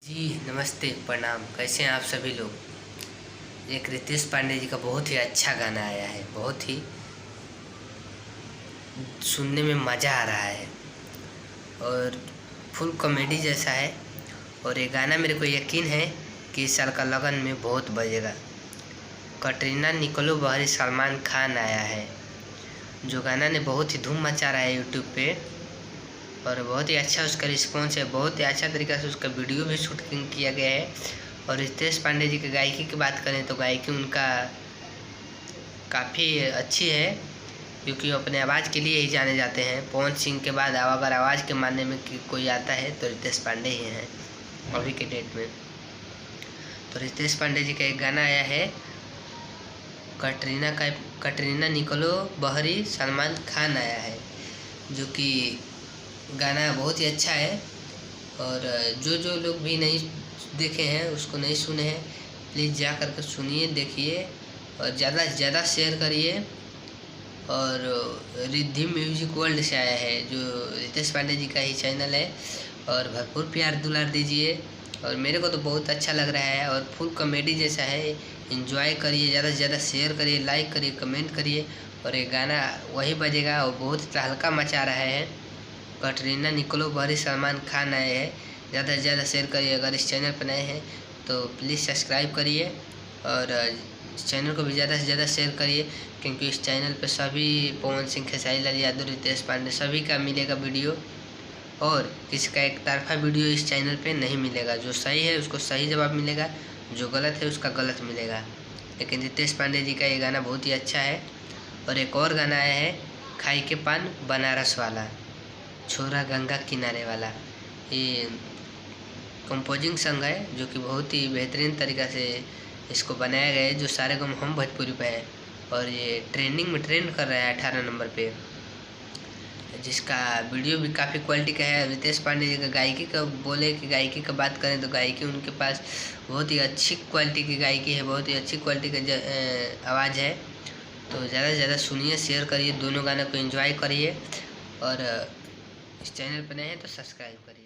जी नमस्ते, प्रणाम। कैसे हैं आप सभी लोग। एक रितेश पांडे जी का बहुत ही अच्छा गाना आया है, बहुत ही सुनने में मज़ा आ रहा है और फुल कॉमेडी जैसा है। और ये गाना मेरे को यकीन है कि इस साल का लगन में बहुत बजेगा। कटरीना निकोलो बहरी सलमान खान आया है, जो गाना ने बहुत ही धूम मचा रहा है यूट्यूब पे और बहुत ही अच्छा उसका रिस्पॉन्स है। बहुत ही अच्छा तरीक़ा से उसका वीडियो भी शूटिंग किया गया है। और रितेश पांडे जी की गायकी की बात करें तो गायकी उनका काफ़ी अच्छी है, क्योंकि वो अपने आवाज़ के लिए ही जाने जाते हैं। पवन सिंह के बाद अगर आवाज़ के मानने में कोई आता है तो रितेश पांडे ही हैं अभी के डेट में। तो रितेश पांडे जी का एक गाना आया है कटरीना निकोलो बहरी सलमान खान आया है, जो कि गाना बहुत ही अच्छा है। और जो लोग भी नहीं देखे हैं, उसको नहीं सुने हैं, प्लीज़ जा करके सुनिए, देखिए और ज़्यादा से ज़्यादा शेयर करिए। और रिद्धि म्यूजिक वर्ल्ड से आया है, जो रितेश पांडे जी का ही चैनल है। और भरपूर प्यार दुलार दीजिए। और मेरे को तो बहुत अच्छा लग रहा है और फुल कॉमेडी जैसा है। एंजॉय करिए, ज़्यादा से ज़्यादा शेयर करिए, लाइक करिए, कमेंट करिए। और ये गाना वही बजेगा और बहुत तहलका मचा रहा है। कटरीना निकोलो बहरी सलमान खान आए हैं। ज़्यादा से ज़्यादा शेयर करिए। अगर इस चैनल पर नए हैं तो प्लीज़ सब्सक्राइब करिए और इस चैनल को भी ज़्यादा से ज़्यादा शेयर करिए, क्योंकि इस चैनल पे सभी पवन सिंह, खेसारी लाल यादव, रितेश पांडे सभी का मिलेगा वीडियो। और किसी का एक तरफा वीडियो इस चैनल पे नहीं मिलेगा। जो सही है उसको सही जवाब मिलेगा, जो गलत है उसका गलत मिलेगा। लेकिन रितेश पांडे जी का ये गाना बहुत ही अच्छा है। और एक और गाना आया है खाई के पान बनारस वाला, छोरा गंगा किनारे वाला। ये कंपोजिंग सॉन्ग है, जो कि बहुत ही बेहतरीन तरीक़ा से इसको बनाया गया है, जो सारे गम हम भोजपुरी पे है। और ये ट्रेंडिंग में ट्रेंड कर रहा है 18 नंबर पे, जिसका वीडियो भी काफ़ी क्वालिटी का है। रितेश पांडे जी का गायकी का बोले कि गायकी का बात करें तो गायकी उनके पास बहुत ही अच्छी क्वालिटी की गायकी है, बहुत ही अच्छी क्वालिटी का आवाज़ है। तो ज़्यादा से ज़्यादा सुनिए, शेयर करिए, दोनों गाने को एंजॉय करिए। और इस चैनल पर नए हैं तो सब्सक्राइब करिए।